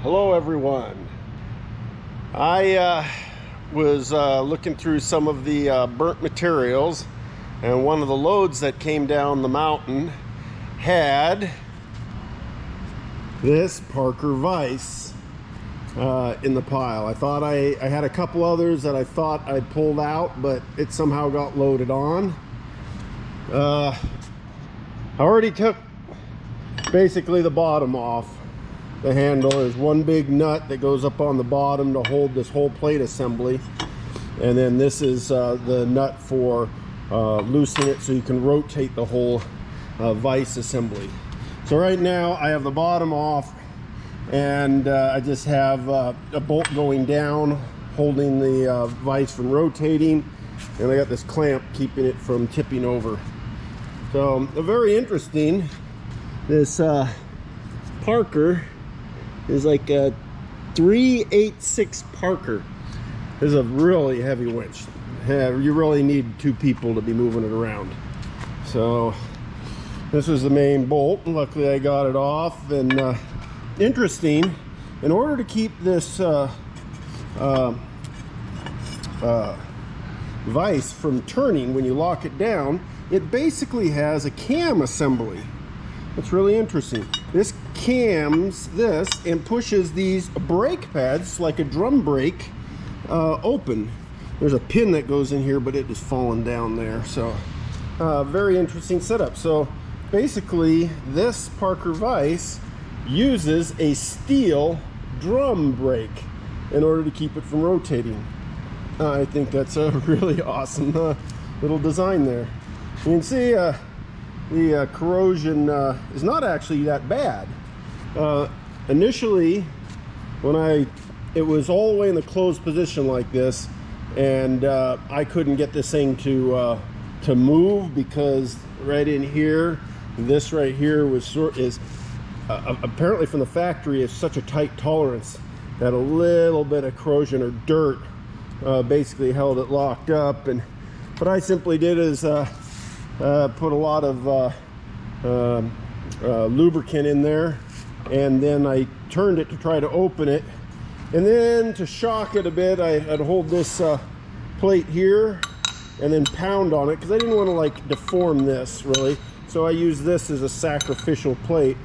Hello everyone. I was looking through some of the burnt materials, and one of the loads that came down the mountain had this Parker vise in the pile. I thought I had a couple others that I thought I'd pulled out, but it somehow got loaded on. I already took basically the bottom off the handle. There's one big nut that goes up on the bottom to hold this whole plate assembly, and then this is the nut for loosening it so you can rotate the whole vise assembly. So right now I have the bottom off, and I just have a bolt going down holding the vise from rotating, and I got this clamp keeping it from tipping over. So very interesting. This Parker is like a 386 Parker. This is a really heavy winch. You really need two people to be moving it around. So this was the main bolt. Luckily I got it off. And interesting, in order to keep this vise from turning when you lock it down, it basically has a cam assembly. That's really interesting. This cams this and pushes these brake pads like a drum brake open. There's a pin that goes in here, but it is fallen down there. So very interesting setup. So basically this Parker vise uses a steel drum brake in order to keep it from rotating. I think that's a really awesome little design there. You can see the corrosion is not actually that bad. Initially, when it was all the way in the closed position like this, and I couldn't get this thing to move, because right in here, this right here is apparently from the factory is such a tight tolerance that a little bit of corrosion or dirt basically held it locked up. And what I simply did is put a lot of lubricant in there, and then I turned it to try to open it, and then to shock it a bit, I'd hold this plate here and then pound on it, because I didn't want to like deform this really. So I used this as a sacrificial plate,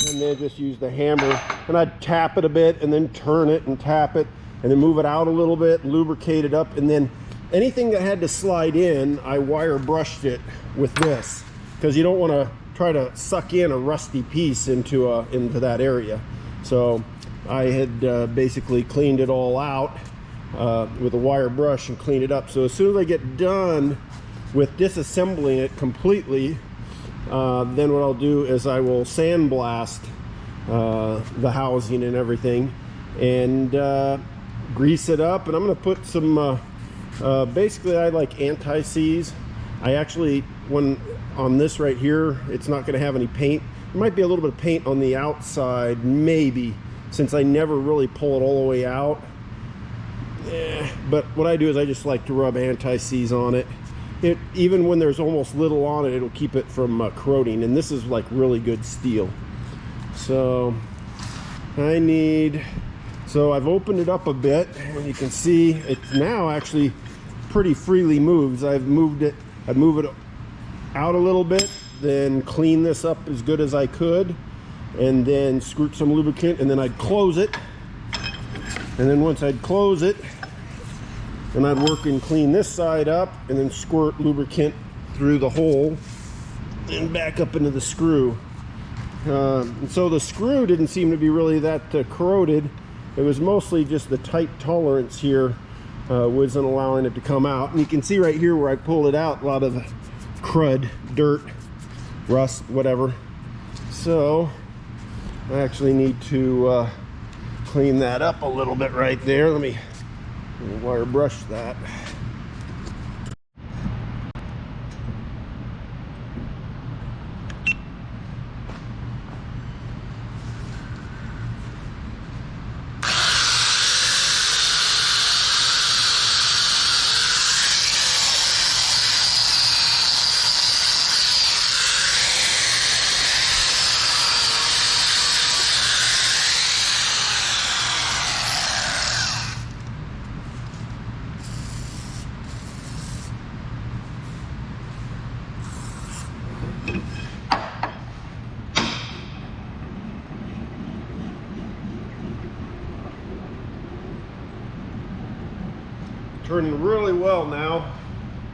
and then just use the hammer, and I'd tap it a bit and then turn it and tap it and then move it out a little bit, lubricate it up, and then anything that had to slide in, I wire brushed it with this, because you don't want to try to suck in a rusty piece into that area. So I had basically cleaned it all out with a wire brush and cleaned it up. So as soon as I get done with disassembling it completely, then what I'll do is I will sandblast the housing and everything, and grease it up. And I'm going to put some basically I like anti-seize. I actually, on this right here, it's not going to have any paint. There might be a little bit of paint on the outside, maybe, since I never really pull it all the way out. But what I do is I just like to rub anti-seize on it. Even when there's almost little on it, it'll keep it from corroding. And this is like really good steel. So so I've opened it up a bit, and you can see it's now actually pretty freely moves. I'd move it out a little bit, then clean this up as good as I could, and then squirt some lubricant, and then I'd close it. And then once I'd close it, then I'd work and clean this side up, and then squirt lubricant through the hole and back up into the screw. And so the screw didn't seem to be really that corroded. It was mostly just the tight tolerance here wasn't allowing it to come out. And you can see right here where I pulled it out, a lot of crud, dirt, rust, whatever. So I actually need to clean that up a little bit right there. Let me wire brush that. turning really well now,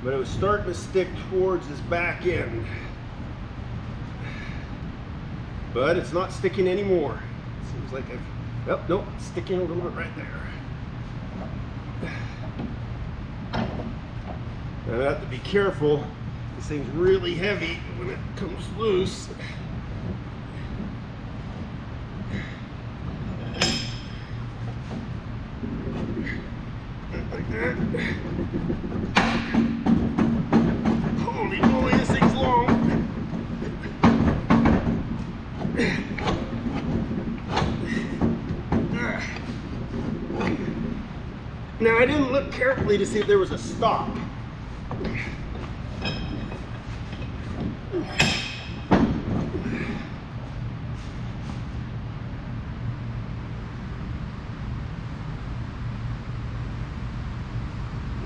but it was starting to stick towards this back end. But it's not sticking anymore. Seems like I've, oh, nope, it's sticking a little bit right there. Now I have to be careful. This thing's really heavy when it comes loose. Like that. Holy moly, this thing's long. Now I didn't look carefully to see if there was a stop.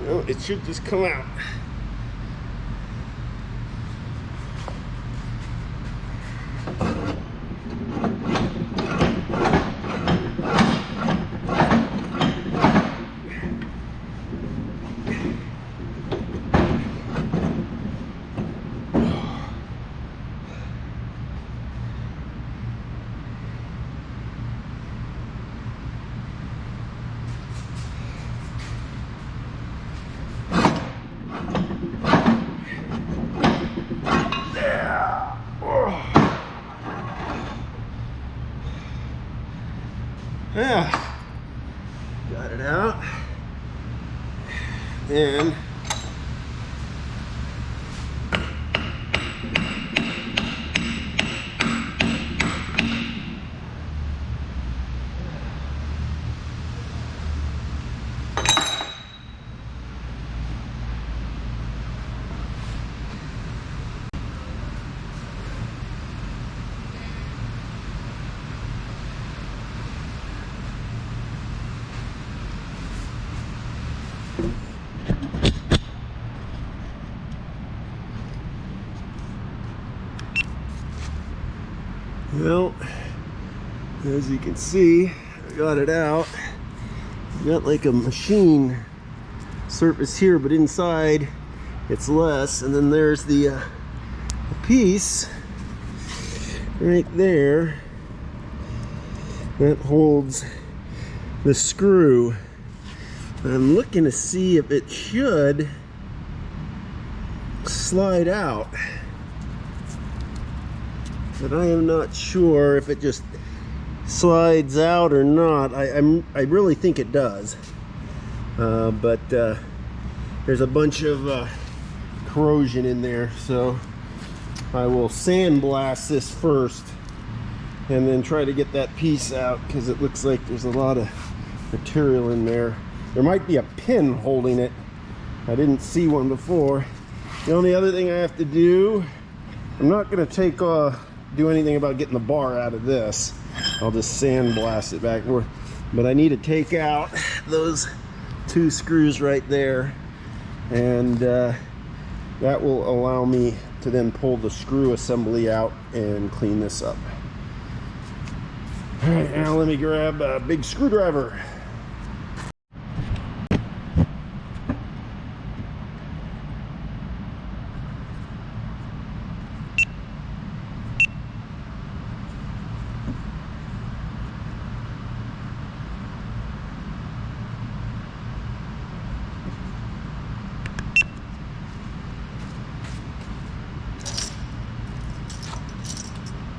No, it should just come out. Yeah, got it out, and well, as you can see, I got it out. Got like a machine surface here, but inside it's less. And then there's the piece right there that holds the screw. I'm looking to see if it should slide out, but I am not sure if it just slides out or not. I really think it does, but there's a bunch of corrosion in there, so I will sandblast this first and then try to get that piece out, because it looks like there's a lot of material in there. There might be a pin holding it. I didn't see one before. The only other thing I have to do, I'm not going to do anything about getting the bar out of this. I'll just sandblast it back. But I need to take out those two screws right there, and that will allow me to then pull the screw assembly out and clean this up. All right, now let me grab a big screwdriver.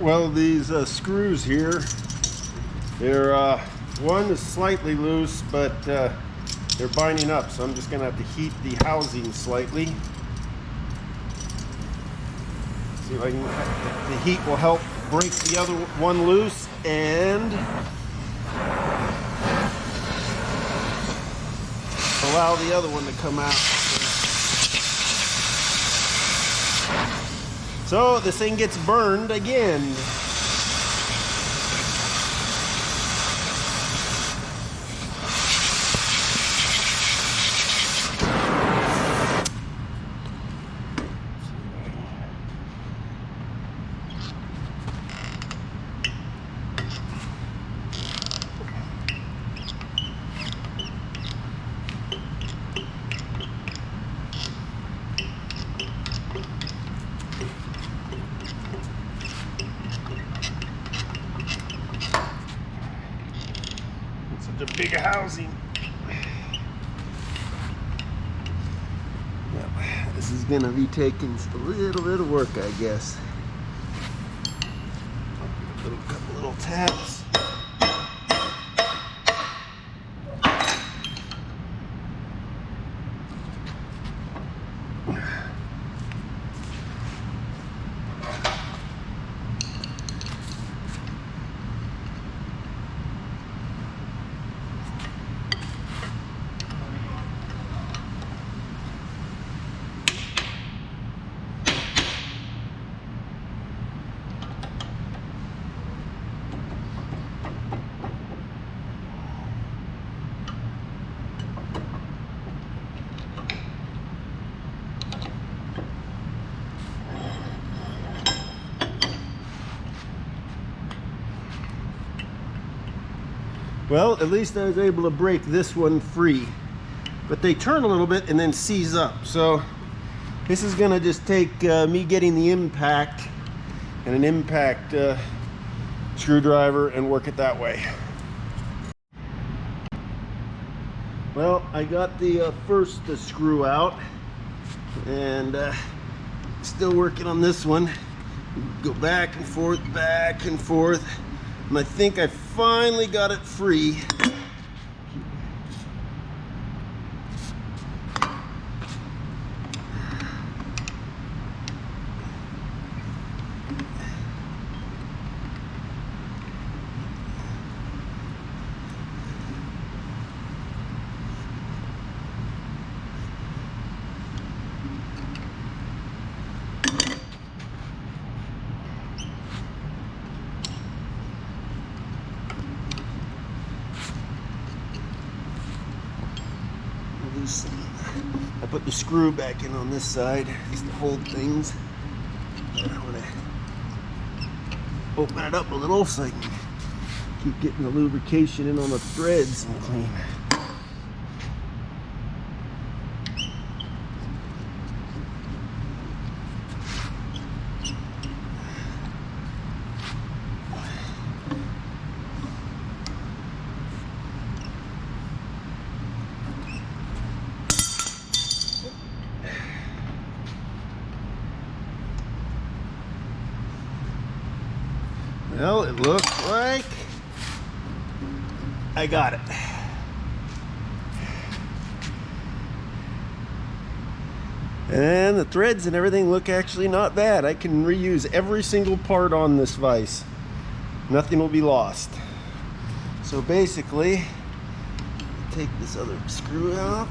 Well, these screws here, they're one is slightly loose, but they're binding up, so I'm just going to have to heat the housing slightly. See if I can, the heat will help break the other one loose and allow the other one to come out. So this thing gets burned again. a big housing. Now, this is gonna be taking a little bit of work, I guess. A couple little taps. Well, at least I was able to break this one free, but they turn a little bit and then seize up. So this is gonna just take me getting the impact and an impact screwdriver and work it that way. Well, I got the first screw out and still working on this one. Go back and forth, and I think I finally got it free. I put the screw back in on this side just to hold things. I want to open it up a little so I can keep getting the lubrication in on the threads and clean. Well, it looks like I got it. And the threads and everything look actually not bad. I can reuse every single part on this vise. Nothing will be lost. So basically, take this other screw out.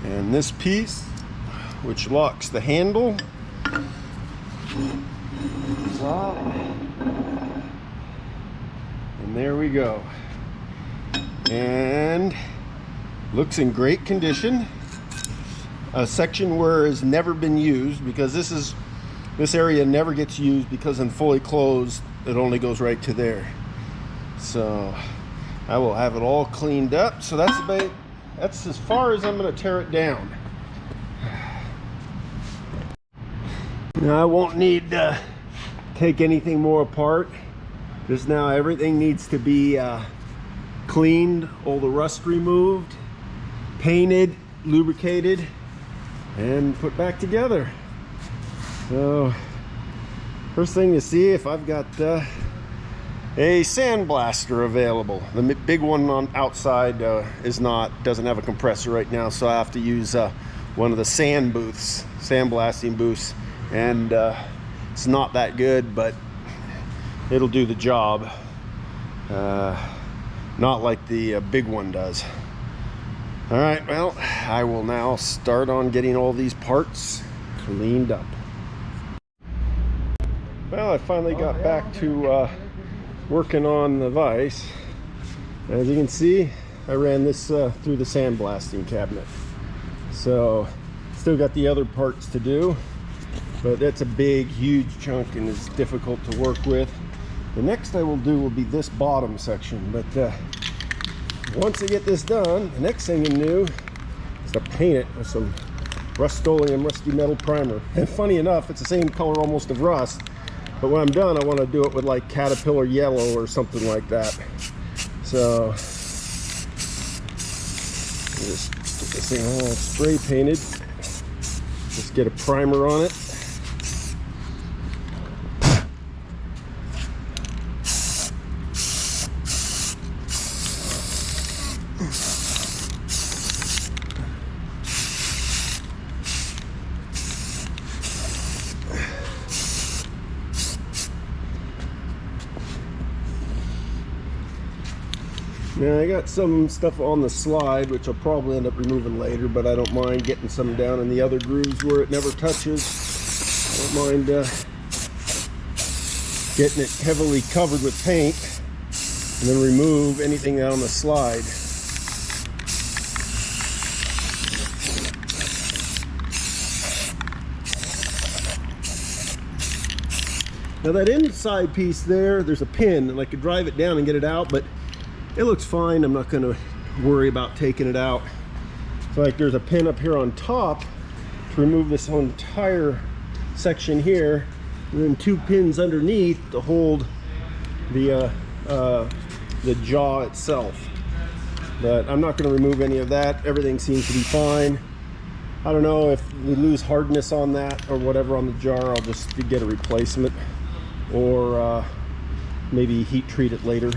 And this piece, which locks the handle, is off. And there we go. And looks in great condition. A section where it's never been used, because this area never gets used, because in fully closed it only goes right to there. So I will have it all cleaned up. So that's as far as I'm going to tear it down. Now I won't need to take anything more apart. Just now everything needs to be cleaned, all the rust removed, painted, lubricated, and put back together. So first thing to see if I've got a sandblaster available. The big one on outside doesn't have a compressor right now, so I have to use one of the sandblasting booths, and it's not that good, but it'll do the job. Not like the big one does. All right, well, I will now start on getting all these parts cleaned up. Well, I finally got back to working on the vise. As you can see, I ran this through the sandblasting cabinet. So still got the other parts to do, but that's a big, huge chunk and it's difficult to work with. The next I will do will be this bottom section, but once I get this done, the next thing to do is to paint it with some Rust-Oleum Rusty Metal Primer. And funny enough, it's the same color almost of rust, but when I'm done, I want to do it with like Caterpillar yellow or something like that. So just get this thing all spray painted. Just get a primer on it. Now I got some stuff on the slide, which I'll probably end up removing later, but I don't mind getting some down in the other grooves where it never touches. I don't mind getting it heavily covered with paint and then remove anything on the slide. Now that inside piece there's a pin, and I could drive it down and get it out, but it looks fine. I'm not going to worry about taking it out. So like there's a pin up here on top to remove this whole entire section here, and then 2 pins underneath to hold the jaw itself. But I'm not going to remove any of that. Everything seems to be fine. I don't know if we lose hardness on that or whatever on the jar. I'll just get a replacement, or maybe heat treat it later.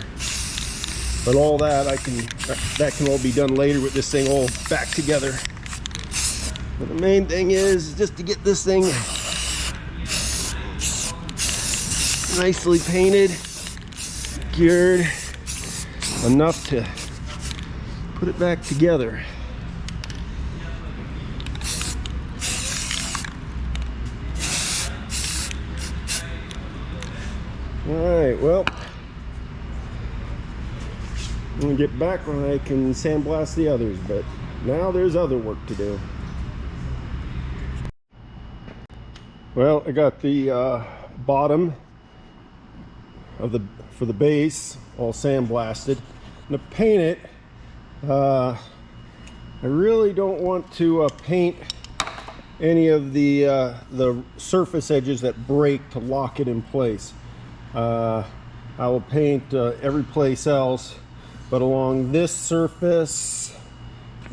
But all that that can all be done later with this thing all back together. But the main thing is just to get this thing nicely painted, secured enough to put it back together. All right, well, I'm gonna get back when I can sandblast the others, but now there's other work to do. Well, I got the bottom of for the base all sandblasted. I'm gonna paint it. I really don't want to paint any of the surface edges that break to lock it in place. I will paint every place else, but along this surface,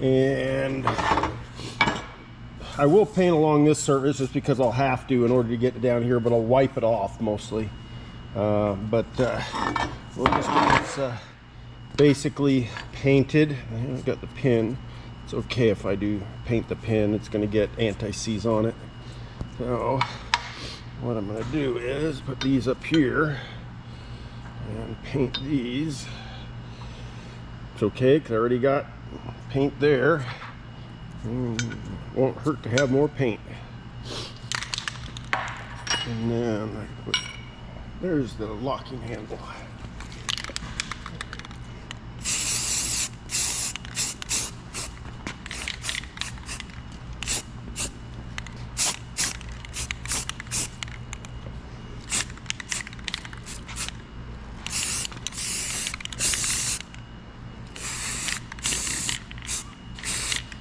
and I will paint along this surface just because I'll have to in order to get it down here, but I'll wipe it off mostly. We'll just get this basically painted. I've got the pin. It's okay if I do paint the pin, it's going to get anti-seize on it. So what I'm going to do is put these up here and paint these. It's okay because I already got paint there. Won't hurt to have more paint. And then there's the locking handle.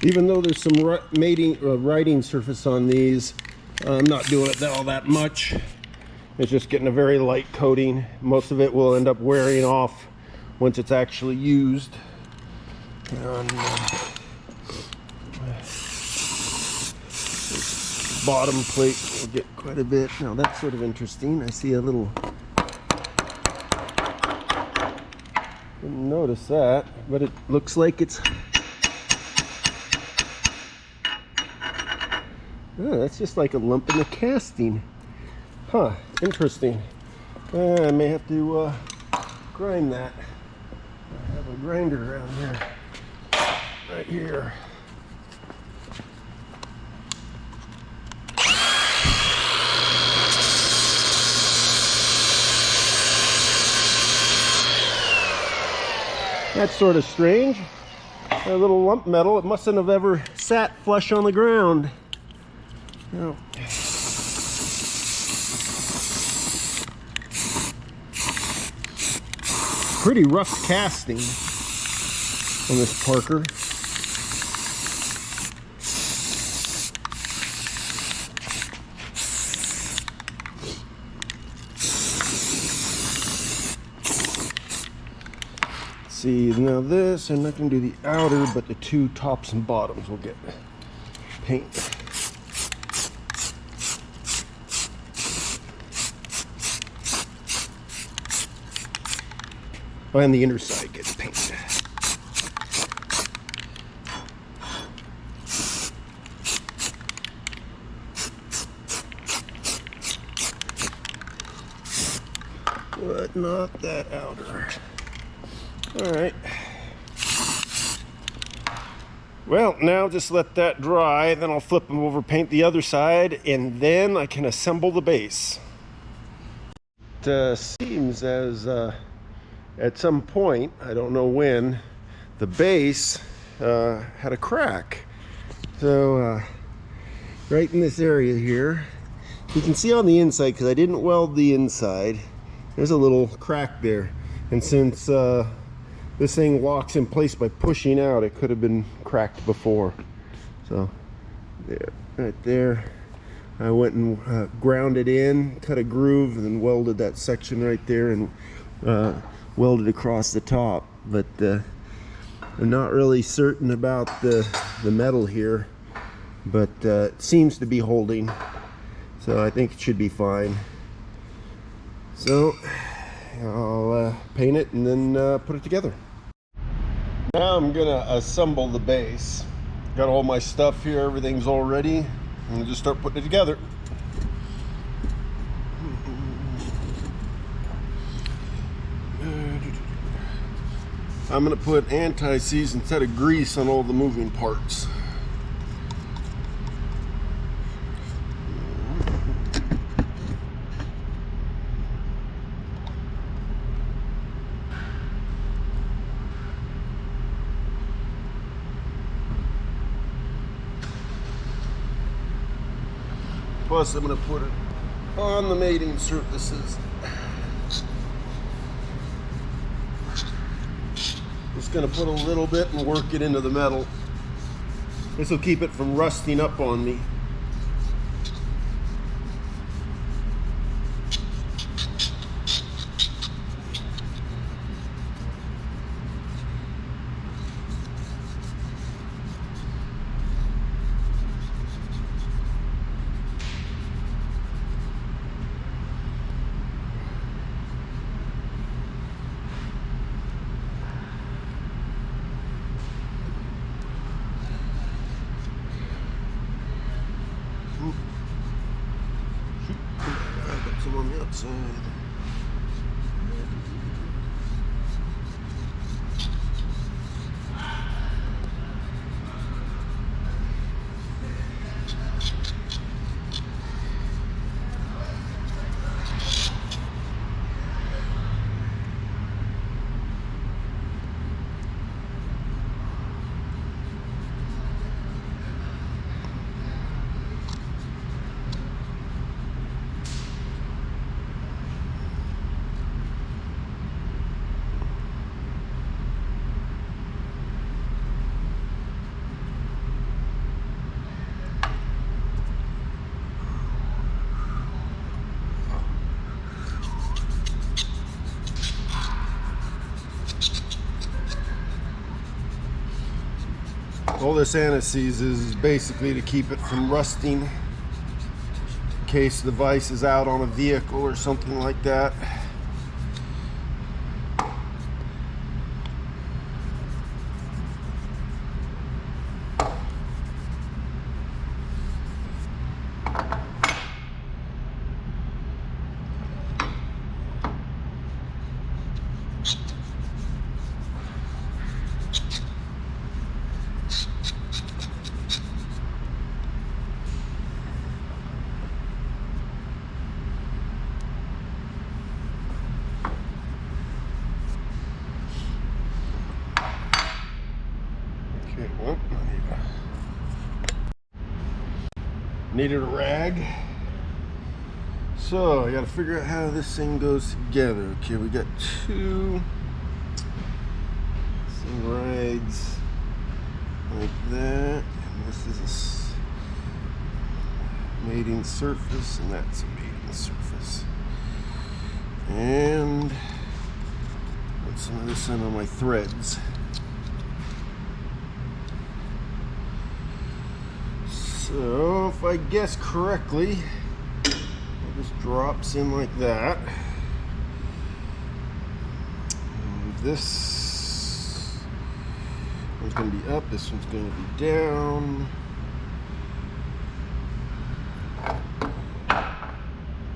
Even though there's some writing surface on these, I'm not doing it all that much. It's just getting a very light coating. Most of it will end up wearing off once it's actually used. And, bottom plate will get quite a bit. Now that's sort of interesting. I see a little, didn't notice that, but it looks like it's, oh, that's just like a lump in the casting. Huh, interesting. I may have to grind that. I have a grinder around here. Right here. That's sort of strange. A little lump metal. It mustn't have ever sat flush on the ground. No. Pretty rough casting on this Parker. see, now this, I'm not going to do the outer, but the two tops and bottoms will get paint. Oh, and the inner side gets painted. But not that outer. All right. Well, now just let that dry, then I'll flip them over, paint the other side, and then I can assemble the base. It seems as at some point, I don't know when, the base had a crack. So right in this area here, you can see on the inside, because I didn't weld the inside, there's a little crack there. And since this thing locks in place by pushing out, it could have been cracked before. So there, right there, I went and ground it in, cut a groove, and then welded that section right there and welded across the top. But I'm not really certain about the metal here, but it seems to be holding, so I think it should be fine. So I'll paint it and then put it together. Now I'm gonna assemble the base. Got all my stuff here, everything's all ready. I'm gonna just start putting it together. I'm gonna put anti-seize instead of grease on all the moving parts. Plus, I'm going to put it on the mating surfaces. Just going to put a little bit and work it into the metal. This will keep it from rusting up on me. Some on the outside. All this anti-seize is basically to keep it from rusting in case the vise is out on a vehicle or something like that. Needed a rag. So I gotta figure out how this thing goes together. Okay, we got two rags like that, and this is a mating surface, and that's a mating surface. And Put some of this in on my threads. So if I guess correctly, it just drops in like that. And this one's going to be up, this one's going to be down.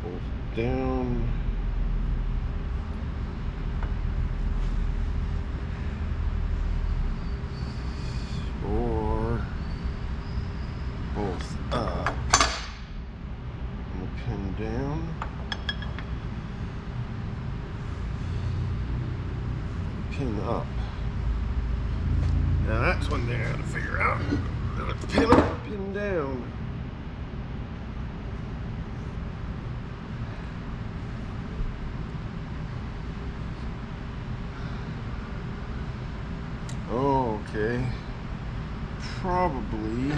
Both down. Or both up. And the pin down. Pin up. Now that's one thing I gotta figure out. The pin up or pin down. Oh, okay. Probably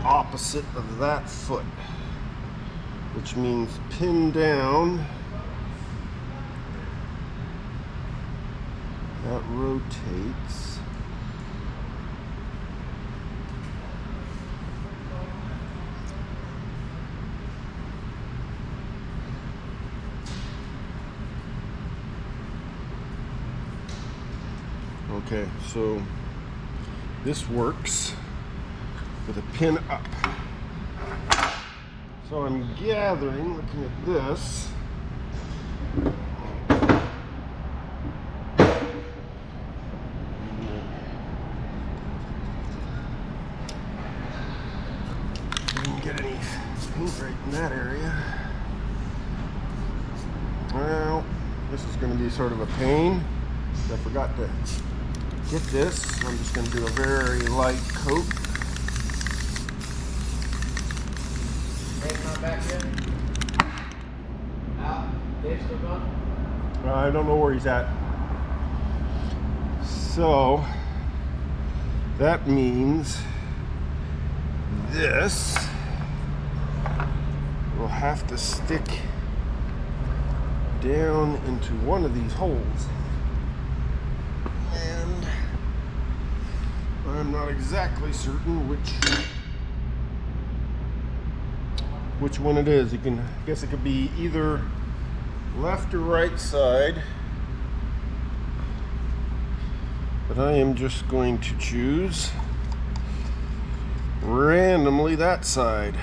opposite of that foot, which means pin down. That rotates. Okay, so this works with a pin up. So I'm gathering, looking at this, didn't get any paint right in that area. Well, this is going to be sort of a pain. I forgot to get this, so I'm just going to do a very light coat. Dave's not back yet? Out? Dave's still gone? I don't know where he's at. So that means this will have to stick down into one of these holes. And I'm not exactly certain which one it is. You can, I guess it could be either left or right side, but I am just going to choose randomly that side.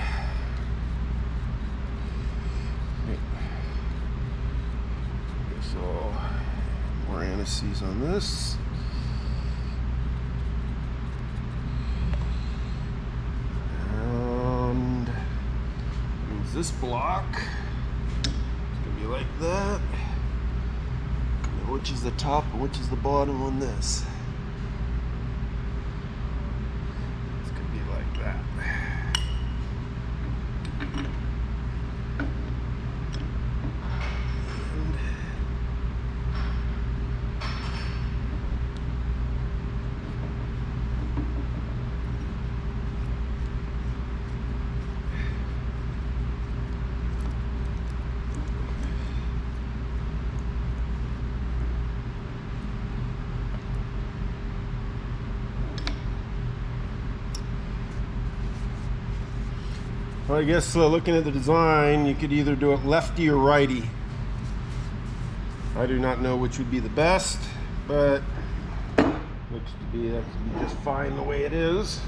Guess more anise on this. This block is going to be like that. Now, which is the top and which is the bottom on this? It's going to be like that. Well, I guess looking at the design, you could either do it lefty or righty. I do not know which would be the best, but looks to be that could be just fine the way it is.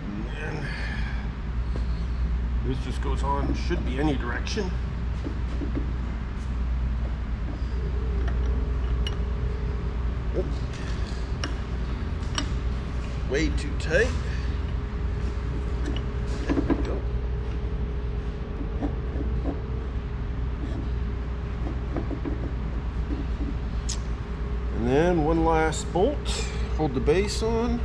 And then this just goes on, should be any direction. Oops. Way too tight. There we go. And then one last bolt. Hold the base on.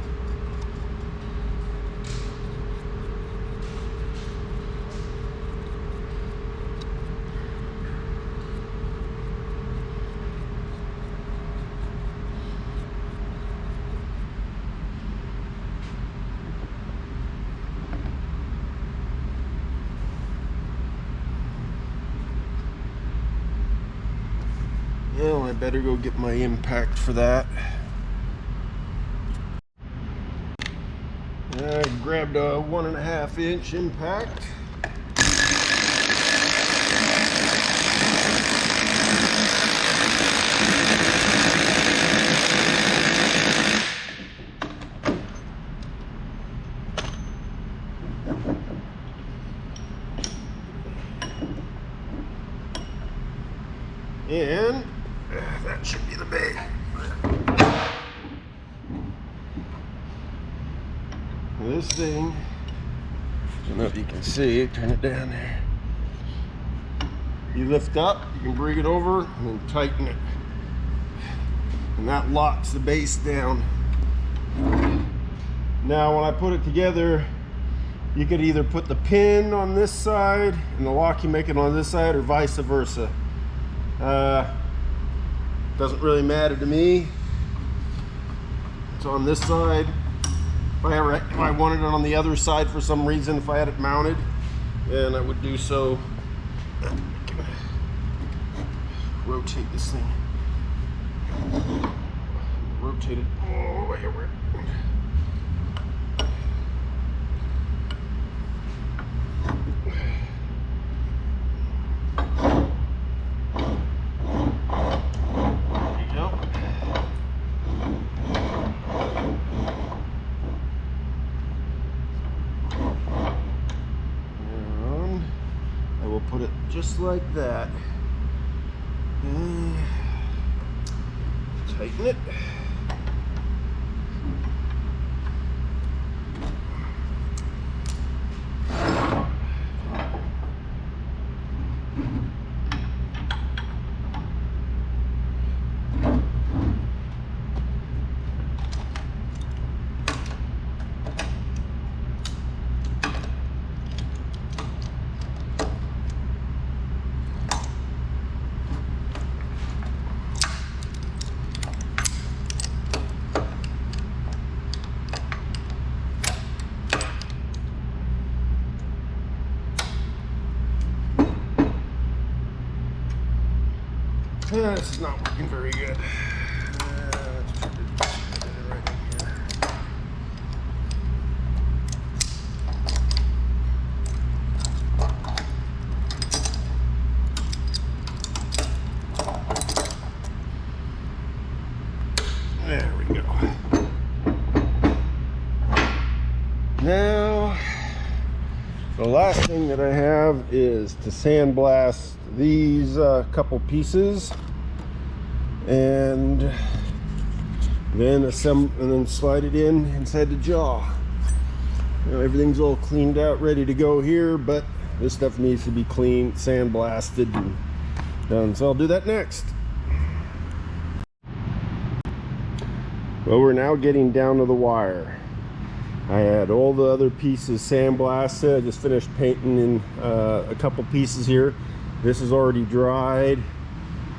Well, I better go get my impact for that. I grabbed a 1.5 inch impact. And that should be the bait. This thing, I don't know if you can see, turn it down there. You lift up, you can bring it over and then tighten it. And that locks the base down. Now when I put it together, you could either put the pin on this side and the lock you make it on this side, or vice versa. Doesn't really matter to me. It's on this side. If I wanted it on the other side for some reason, if I had it mounted, then I would do so. Rotate this thing. Rotate it all the way over. Put it just like that. Tighten it. This is not working very good. Let's try to get it right in here. There we go. Now, the last thing that I have is to sandblast these couple pieces, and then slide it in inside the jaw. You know, everything's all cleaned out, ready to go here, but this stuff needs to be cleaned, sandblasted, and done. So I'll do that next. Well, we're now getting down to the wire. I had all the other pieces sandblasted. I just finished painting in a couple pieces here. This is already dried.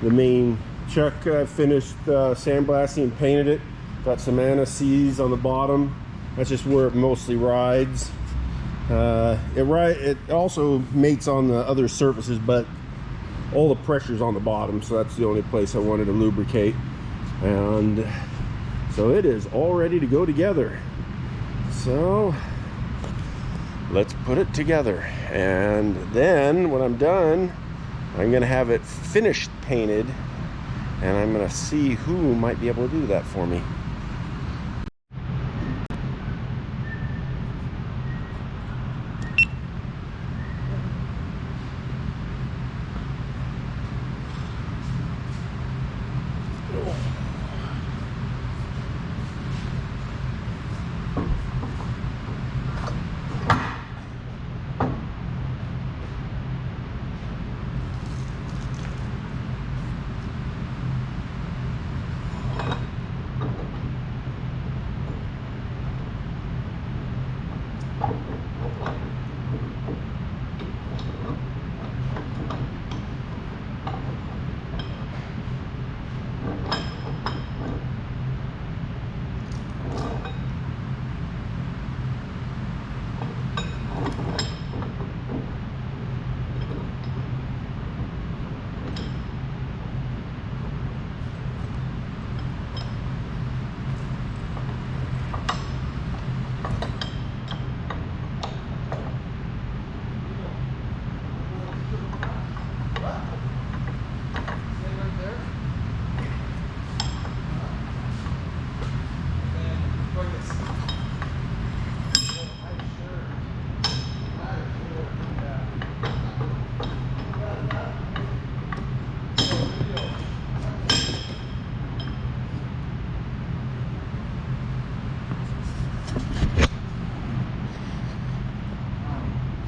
The main chuck I finished sandblasting and painted it. Got some anti-seize on the bottom. That's just where it mostly rides. It also mates on the other surfaces, but all the pressure's on the bottom, so that's the only place I wanted to lubricate. And so it is all ready to go together. So let's put it together, and then when I'm done, I'm gonna have it finished painted, and I'm gonna see who might be able to do that for me.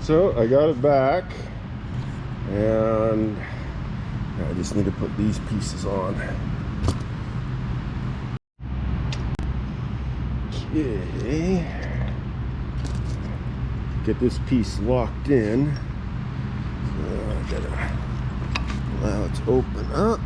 So I got it back, and I just need to put these pieces on. Okay, get this piece locked in. So I gotta allow it to open up.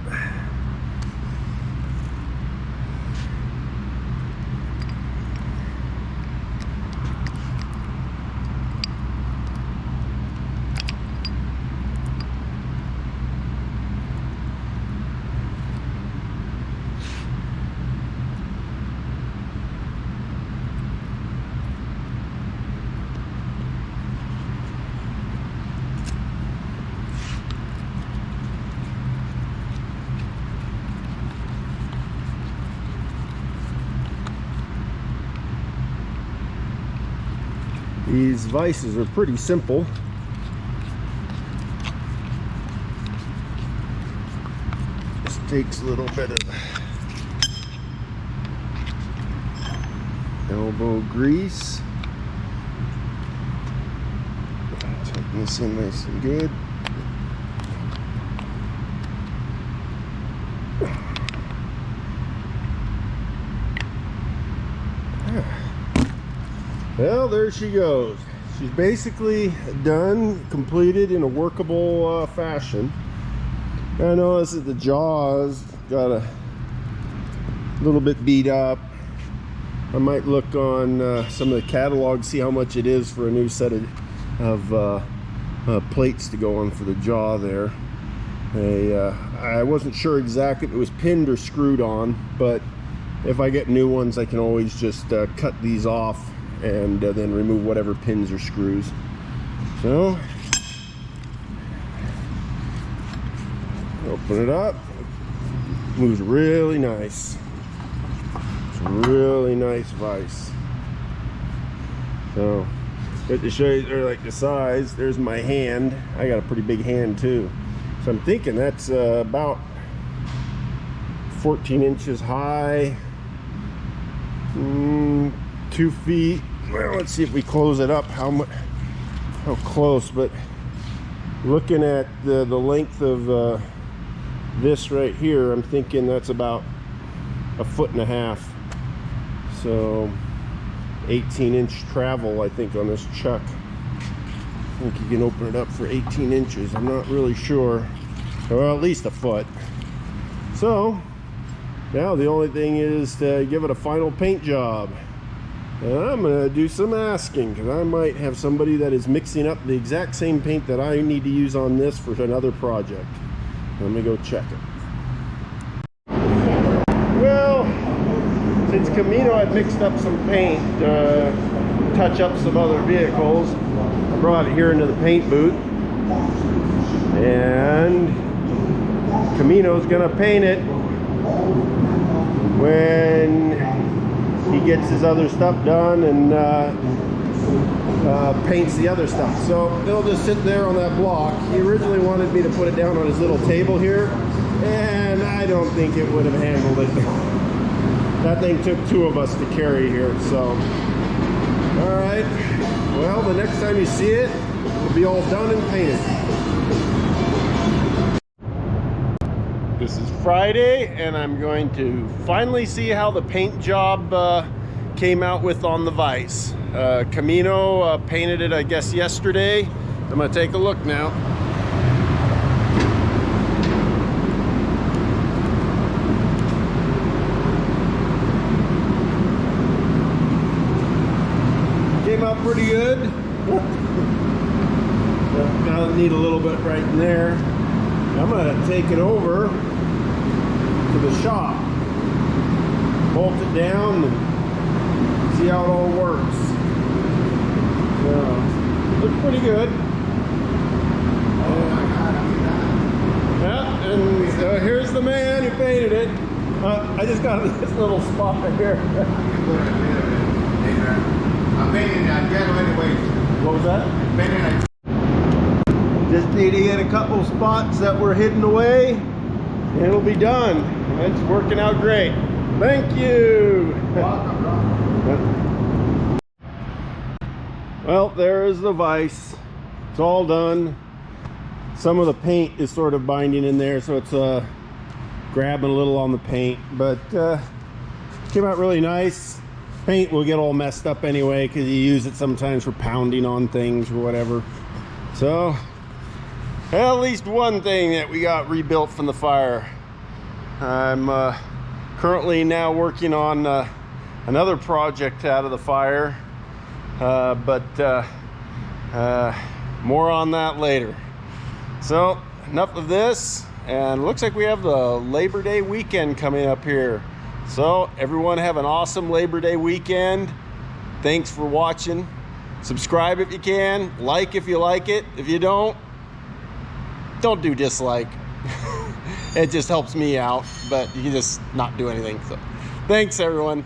These vices are pretty simple. Just takes a little bit of elbow grease. Taking this in nice and good. Well, there she goes. She's basically done, completed in a workable fashion. I noticed that the jaws got a little bit beat up. I might look on some of the catalogs, see how much it is for a new set of plates to go on for the jaw there. I wasn't sure exactly if it was pinned or screwed on, but if I get new ones, I can always just cut these off and then remove whatever pins or screws. So open it up. Moves really nice. It's a really nice vise. So good to show you like the size. There's my hand. I got a pretty big hand too, so I'm thinking that's about 14 inches high, 2 feet. Well, let's see if we close it up, how close. But looking at the length of this right here, I'm thinking that's about 1.5 feet. So 18-inch travel, I think, on this chuck. I think you can open it up for 18 inches. I'm not really sure. Well, at least 1 foot. So now the only thing is to give it a final paint job. And I'm gonna do some asking, because I might have somebody that is mixing up the exact same paint that I need to use on this for another project. Let me go check it. Well, since Camino had mixed up some paint, touch up some other vehicles, I brought it here into the paint booth, and Camino's gonna paint it when he gets his other stuff done and paints the other stuff. So it'll just sit there on that block. He originally wanted me to put it down on his little table here, and I don't think it would have handled it. That thing took 2 of us to carry here. So all right, well, the next time you see it, it'll be all done and painted. This is Friday, and I'm going to finally see how the paint job came out with on the vise. Camino painted it, I guess, yesterday. I'm gonna take a look now. Came out pretty good. Now I need a little bit right in there. I'm gonna take it over to the shop, bolt it down, and see how it all works. Looks pretty good. Yeah, and here's the man who painted it. I just got this little spot right here. I'm painting that ghetto anyway. What was that? Painting that. Just need to get a couple spots that were hidden away, and it'll be done. It's working out great. Thank you. Welcome, bro. Well, there is the vise. It's all done. Some of the paint is sort of binding in there, so it's grabbing a little on the paint, but came out really nice. Paint will get all messed up anyway because you use it sometimes for pounding on things or whatever. So at least one thing that we got rebuilt from the fire. I'm currently now working on another project out of the fire, but more on that later. So enough of this, and looks like we have the Labor Day weekend coming up here. So everyone have an awesome Labor Day weekend. Thanks for watching. Subscribe if you can, like if you like it. If you don't do dislike. It just helps me out, but you can just not do anything. So thanks everyone.